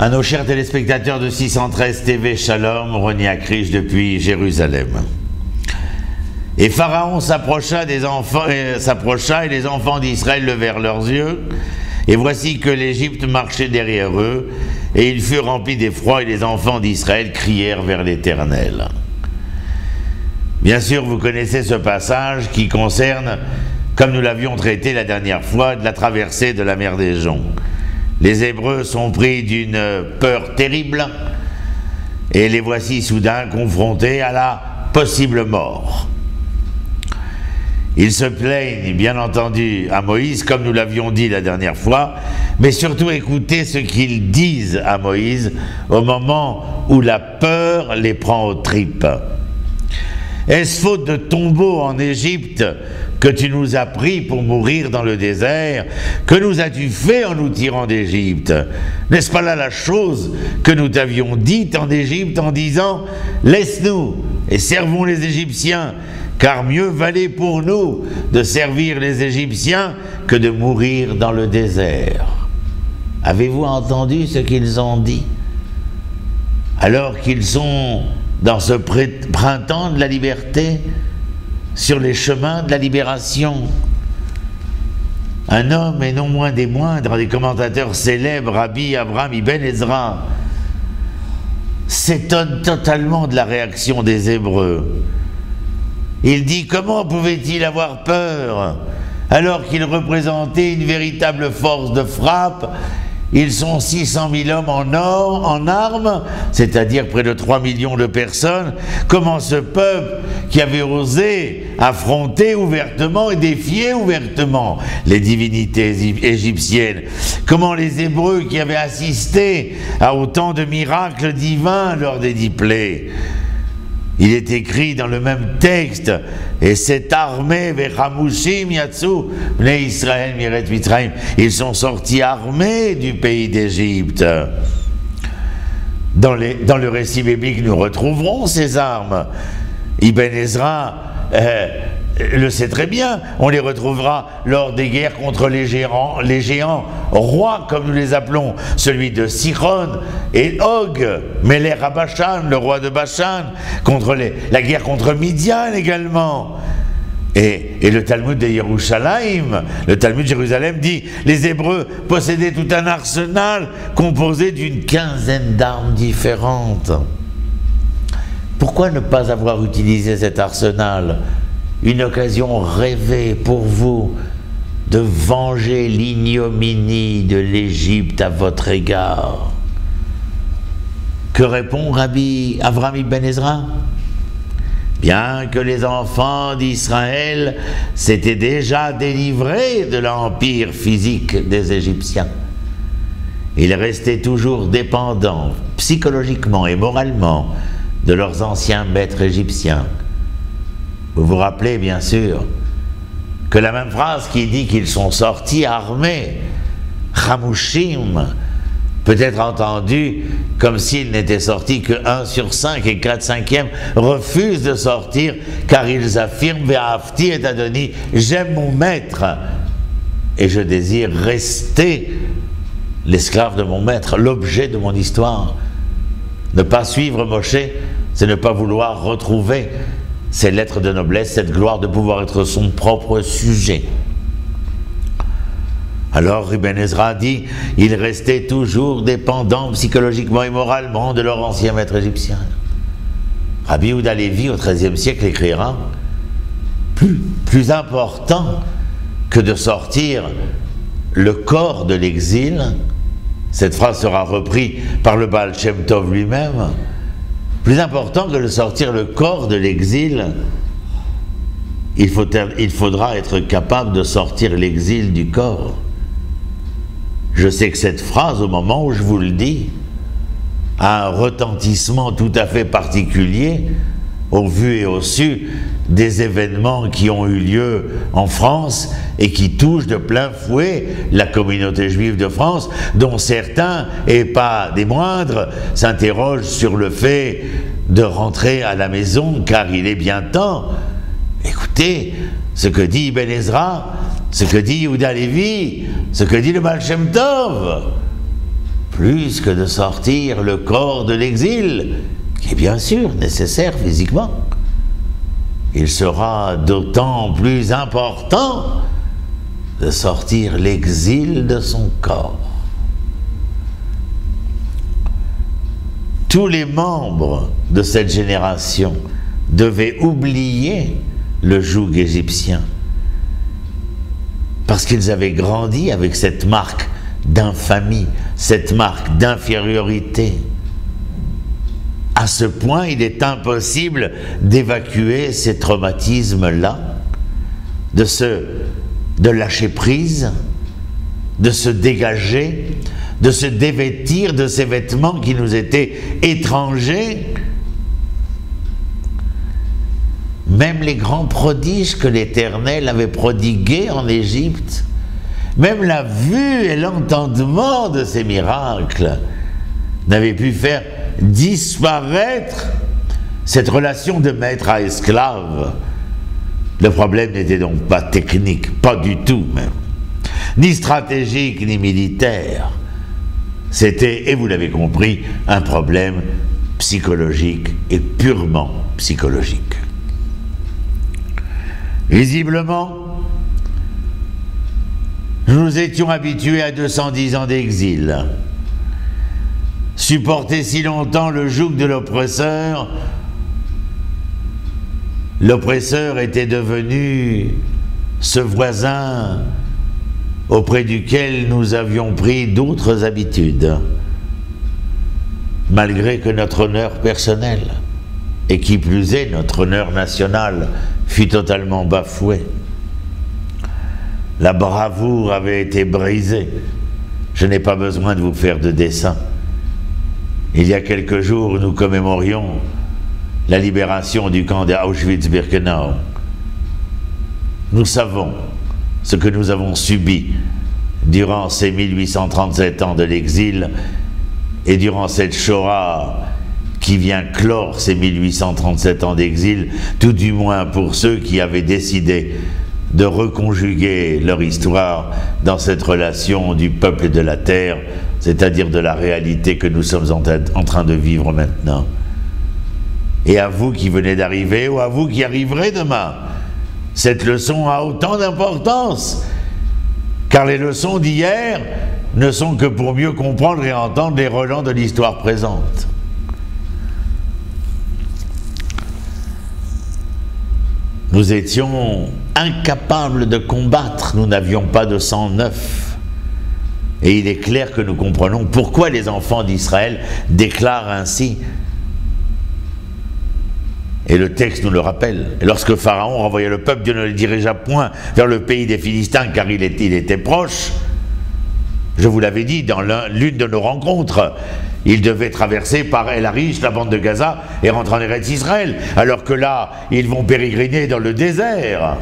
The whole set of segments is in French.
À nos chers téléspectateurs de 613 TV, Shalom, Roni Akrish depuis Jérusalem. Et Pharaon s'approcha et les enfants d'Israël levèrent leurs yeux, et voici que l'Égypte marchait derrière eux, et ils furent remplis d'effroi, et les enfants d'Israël crièrent vers l'Éternel. Bien sûr, vous connaissez ce passage qui concerne, comme nous l'avions traité la dernière fois, de la traversée de la mer des Joncs. Les Hébreux sont pris d'une peur terrible, et les voici soudain confrontés à la possible mort. Ils se plaignent, bien entendu, à Moïse, comme nous l'avions dit la dernière fois, mais surtout écoutez ce qu'ils disent à Moïse au moment où la peur les prend aux tripes. Est-ce faute de tombeaux en Égypte que tu nous as pris pour mourir dans le désert? Que nous as-tu fait en nous tirant d'Égypte? N'est-ce pas là la chose que nous t'avions dite en Égypte en disant « Laisse-nous et servons les Égyptiens » car mieux valait pour nous de servir les Égyptiens que de mourir dans le désert. Avez-vous entendu ce qu'ils ont dit? Alors qu'ils sont dans ce printemps de la liberté, sur les chemins de la libération. Un homme, et non moins des moindres, des commentateurs célèbres, Rabbi Avraham Ibn Ezra, s'étonne totalement de la réaction des Hébreux. Il dit: comment pouvait-il avoir peur alors qu'il représentait une véritable force de frappe? Ils sont 600 000 hommes en armes, c'est-à-dire près de 3 millions de personnes. Comment ce peuple qui avait osé affronter ouvertement et défier ouvertement les divinités égyptiennes, comment les Hébreux qui avaient assisté à autant de miracles divins lors des 10 plaies. Il est écrit dans le même texte, et cette armée, Vechamushim Yatsu, les Israël Miret Mitzrayim, ils sont sortis armés du pays d'Égypte. Dans le récit biblique, nous retrouverons ces armes. Ibn Ezra le sait très bien, on les retrouvera lors des guerres contre les géants rois, comme nous les appelons, celui de Sihon et Og, Melech HaBashan, le roi de Bashan, la guerre contre Midian également. Et le Talmud de Yerushalayim, le Talmud de Jérusalem dit: les Hébreux possédaient tout un arsenal composé d'une quinzaine d'armes différentes. Pourquoi ne pas avoir utilisé cet arsenal? Une occasion rêvée pour vous de venger l'ignominie de l'Égypte à votre égard. Que répond Rabbi Avraham Ibn Ezra? Bien que les enfants d'Israël s'étaient déjà délivrés de l'empire physique des Égyptiens, ils restaient toujours dépendants psychologiquement et moralement de leurs anciens maîtres égyptiens. Vous vous rappelez bien sûr que la même phrase qui dit qu'ils sont sortis armés, Chamushim, peut être entendue comme s'ils n'étaient sortis que 1 sur 5 et 4/5 refusent de sortir car ils affirment Ve'afti et Adoni, j'aime mon maître et je désire rester l'esclave de mon maître, l'objet de mon histoire. Ne pas suivre Moshe, c'est ne pas vouloir retrouver ces lettres de noblesse, cette gloire de pouvoir être son propre sujet. Alors Ibn Ezra dit, ils restaient toujours dépendants psychologiquement et moralement de leur ancien maître égyptien. Rabbi Yehuda Lévi au XIIIe siècle écrira, plus important que de sortir le corps de l'exil, cette phrase sera reprise par le Baal Shem Tov lui-même, plus important que de sortir le corps de l'exil, il faudra être capable de sortir l'exil du corps. Je sais que cette phrase, au moment où je vous le dis, a un retentissement tout à fait particulier au vu et au su des événements qui ont eu lieu en France et qui touchent de plein fouet la communauté juive de France, dont certains, et pas des moindres, s'interrogent sur le fait de rentrer à la maison car il est bien temps. Écoutez ce que dit Ibn Ezra, ce que dit Yehuda Lévi, ce que dit le Baal Shem Tov. plus que de sortir le corps de l'exil, qui est bien sûr nécessaire physiquement. Il sera d'autant plus important de sortir l'exil de son corps. Tous les membres de cette génération devaient oublier le joug égyptien, parce qu'ils avaient grandi avec cette marque d'infamie, cette marque d'infériorité. À ce point, il est impossible d'évacuer ces traumatismes-là, de lâcher prise, de se dégager, de se dévêtir de ces vêtements qui nous étaient étrangers. Même les grands prodiges que l'Éternel avait prodigués en Égypte, même la vue et l'entendement de ces miracles n'avaient pu faire disparaître cette relation de maître à esclave. Le problème n'était donc pas technique, pas du tout même, ni stratégique ni militaire. C'était, et vous l'avez compris, un problème psychologique et purement psychologique. Visiblement, nous étions habitués à 210 ans d'exil. Supporter si longtemps le joug de l'oppresseur était devenu ce voisin auprès duquel nous avions pris d'autres habitudes, malgré que notre honneur personnel, et qui plus est notre honneur national, fut totalement bafoué. La bravoure avait été brisée. Je n'ai pas besoin de vous faire de dessin. Il y a quelques jours, nous commémorions la libération du camp d'Auschwitz-Birkenau. Nous savons ce que nous avons subi durant ces 1837 ans de l'exil et durant cette Shoah qui vient clore ces 1837 ans d'exil, tout du moins pour ceux qui avaient décidé de reconjuguer leur histoire dans cette relation du peuple et de la terre, c'est-à-dire de la réalité que nous sommes en train de vivre maintenant. Et à vous qui venez d'arriver, ou à vous qui arriverez demain, cette leçon a autant d'importance, car les leçons d'hier ne sont que pour mieux comprendre et entendre les relents de l'histoire présente. Nous étions incapables de combattre, nous n'avions pas de sang neuf. Et il est clair que nous comprenons pourquoi les enfants d'Israël déclarent ainsi. Et le texte nous le rappelle. Et lorsque Pharaon renvoya le peuple, Dieu ne le dirigea point vers le pays des Philistins, car il était proche. Je vous l'avais dit dans l'une de nos rencontres, il devait traverser par El Arish, la bande de Gaza, et rentrer en Eretz Israël, alors que là, ils vont pérégriner dans le désert.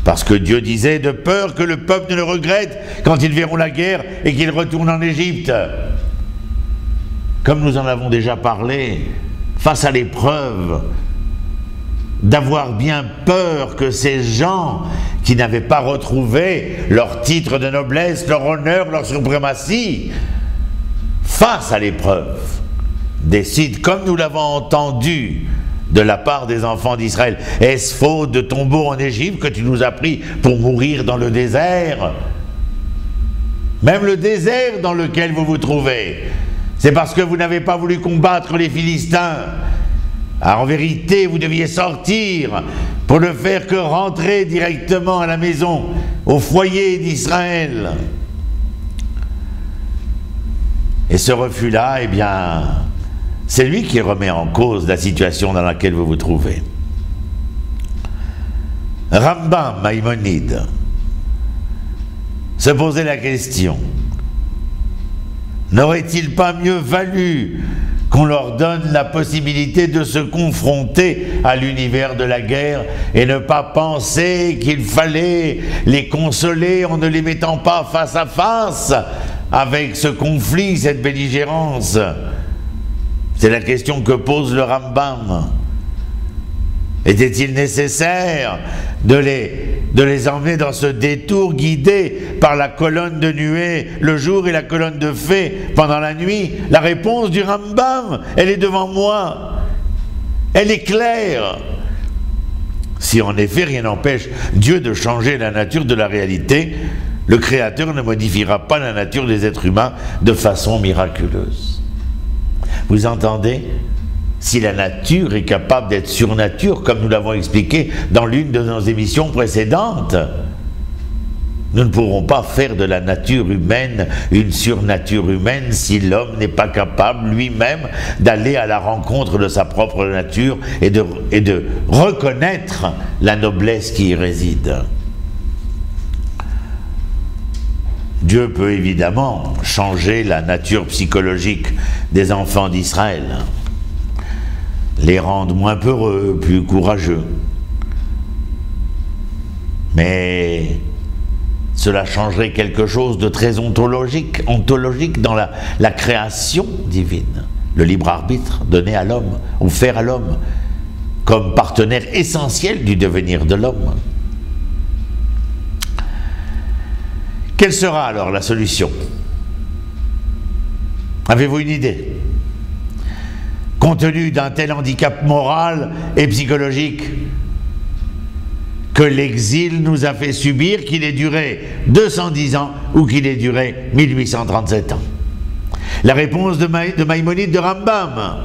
Parce que Dieu disait, de peur que le peuple ne le regrette quand ils verront la guerre et qu'ils retournent en Égypte. Comme nous en avons déjà parlé, face à l'épreuve d'avoir bien peur que ces gens qui n'avaient pas retrouvé leur titre de noblesse, leur honneur, leur suprématie, face à l'épreuve, décident, comme nous l'avons entendu de la part des enfants d'Israël, est-ce faute de tombeau en Égypte que tu nous as pris pour mourir dans le désert? Même le désert dans lequel vous vous trouvez, c'est parce que vous n'avez pas voulu combattre les Philistins. Alors, en vérité, vous deviez sortir pour ne faire que rentrer directement à la maison, au foyer d'Israël. Et ce refus-là, eh bien, c'est lui qui remet en cause la situation dans laquelle vous vous trouvez. Rambam Maïmonide se posait la question, n'aurait-il pas mieux valu qu'on leur donne la possibilité de se confronter à l'univers de la guerre et ne pas penser qu'il fallait les consoler en ne les mettant pas face à face avec ce conflit, cette belligérance? C'est la question que pose le Rambam. Était-il nécessaire de les emmener dans ce détour guidé par la colonne de nuée le jour et la colonne de feu pendant la nuit? La réponse du Rambam, elle est devant moi. Elle est claire. Si en effet rien n'empêche Dieu de changer la nature de la réalité, le Créateur ne modifiera pas la nature des êtres humains de façon miraculeuse. Vous entendez? Si la nature est capable d'être surnature, comme nous l'avons expliqué dans l'une de nos émissions précédentes, nous ne pourrons pas faire de la nature humaine une surnature humaine si l'homme n'est pas capable lui-même d'aller à la rencontre de sa propre nature et de reconnaître la noblesse qui y réside. Dieu peut évidemment changer la nature psychologique des enfants d'Israël, les rendre moins peureux, plus courageux. Mais cela changerait quelque chose de très ontologique dans la création divine, le libre arbitre donné à l'homme, offert à l'homme, comme partenaire essentiel du devenir de l'homme. Quelle sera alors la solution? Avez-vous une idée? Compte tenu d'un tel handicap moral et psychologique que l'exil nous a fait subir, qu'il ait duré 210 ans ou qu'il ait duré 1837 ans. La réponse de Maïmonide de Rambam.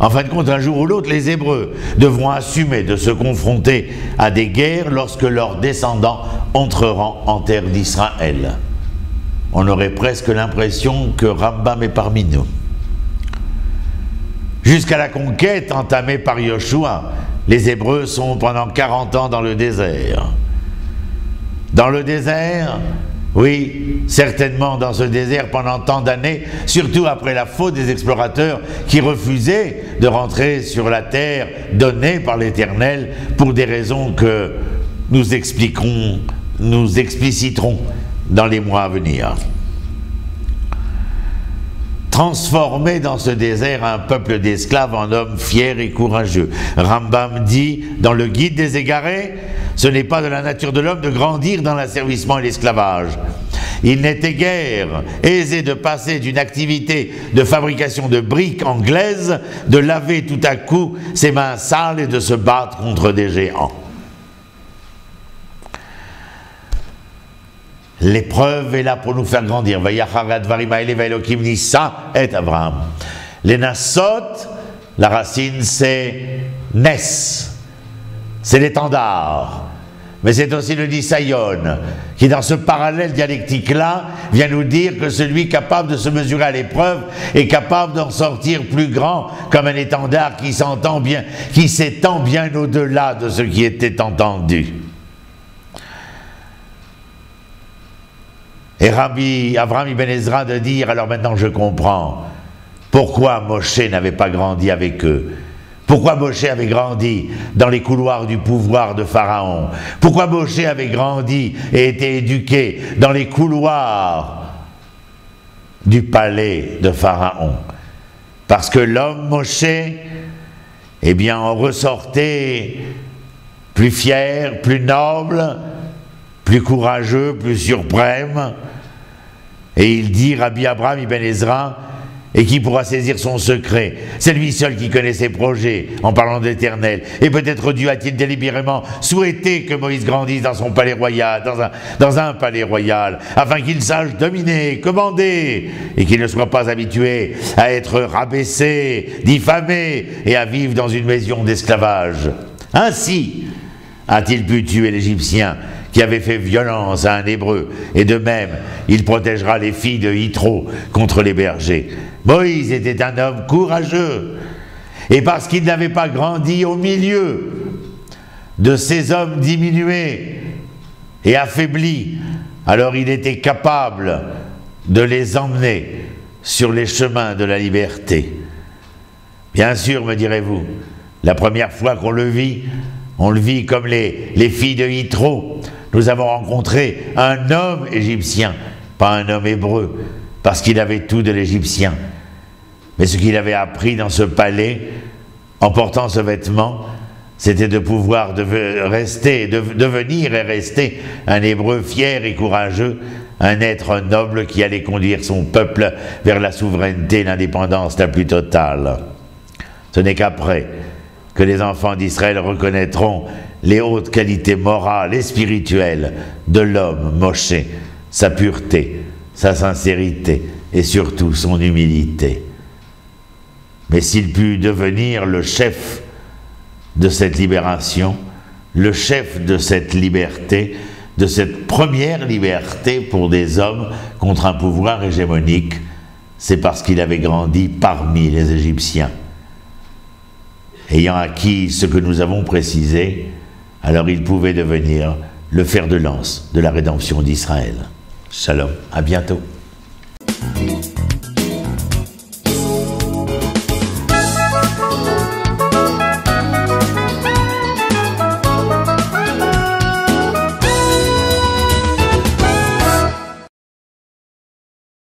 En fin de compte, un jour ou l'autre, les Hébreux devront assumer de se confronter à des guerres lorsque leurs descendants entreront en terre d'Israël. On aurait presque l'impression que Rambam est parmi nous. Jusqu'à la conquête entamée par Yoshua, les Hébreux sont pendant 40 ans dans le désert. Dans le désert, oui, certainement dans ce désert pendant tant d'années, surtout après la faute des explorateurs qui refusaient de rentrer sur la terre donnée par l'Éternel pour des raisons que nous expliciterons dans les mois à venir. Transformer dans ce désert un peuple d'esclaves en hommes fiers et courageux. Rambam dit dans le Guide des égarés, ce n'est pas de la nature de l'homme de grandir dans l'asservissement et l'esclavage. Il n'était guère aisé de passer d'une activité de fabrication de briques anglaises, de laver tout à coup ses mains sales et de se battre contre des géants. L'épreuve est là pour nous faire grandir. Les Nassot, la racine c'est Nes, c'est l'étendard. Mais c'est aussi le Nisayon, qui dans ce parallèle dialectique-là, vient nous dire que celui capable de se mesurer à l'épreuve est capable d'en sortir plus grand, comme un étendard qui s'étend bien au-delà de ce qui était entendu. Et Rabbi Avraham Ibn Ezra de dire, alors maintenant je comprends, pourquoi Moshe n'avait pas grandi avec eux. Pourquoi Moshe avait grandi dans les couloirs du pouvoir de Pharaon. Pourquoi Moshe avait grandi et été éduqué dans les couloirs du palais de Pharaon. Parce que l'homme Moshe, eh bien, en ressortait plus fier, plus noble, plus courageux, plus suprême. Et il dit, Rabbi Abraham Ibn Ezra, et qui pourra saisir son secret? C'est lui seul qui connaît ses projets en parlant de l'Éternel. Et peut-être Dieu a-t-il délibérément souhaité que Moïse grandisse dans son palais royal, dans un palais royal, afin qu'il sache dominer, commander, et qu'il ne soit pas habitué à être rabaissé, diffamé, et à vivre dans une maison d'esclavage. Ainsi a-t-il pu tuer l'Égyptien qui avait fait violence à un Hébreu, et de même, il protégera les filles de Yitro contre les bergers. Moïse était un homme courageux, et parce qu'il n'avait pas grandi au milieu de ces hommes diminués et affaiblis, alors il était capable de les emmener sur les chemins de la liberté. Bien sûr, me direz-vous, la première fois qu'on le vit, on le vit comme les filles de Yitro. Nous avons rencontré un homme égyptien, pas un homme hébreu, parce qu'il avait tout de l'égyptien. Mais ce qu'il avait appris dans ce palais, en portant ce vêtement, c'était de pouvoir devenir et rester un Hébreu fier et courageux, un être noble qui allait conduire son peuple vers la souveraineté et l'indépendance la plus totale. Ce n'est qu'après que les enfants d'Israël reconnaîtront les hautes qualités morales et spirituelles de l'homme Moshe, sa pureté, sa sincérité et surtout son humilité. Mais s'il put devenir le chef de cette libération, le chef de cette liberté, de cette première liberté pour des hommes contre un pouvoir hégémonique, c'est parce qu'il avait grandi parmi les Égyptiens. Ayant acquis ce que nous avons précisé, alors il pouvait devenir le fer de lance de la rédemption d'Israël. Shalom, à bientôt.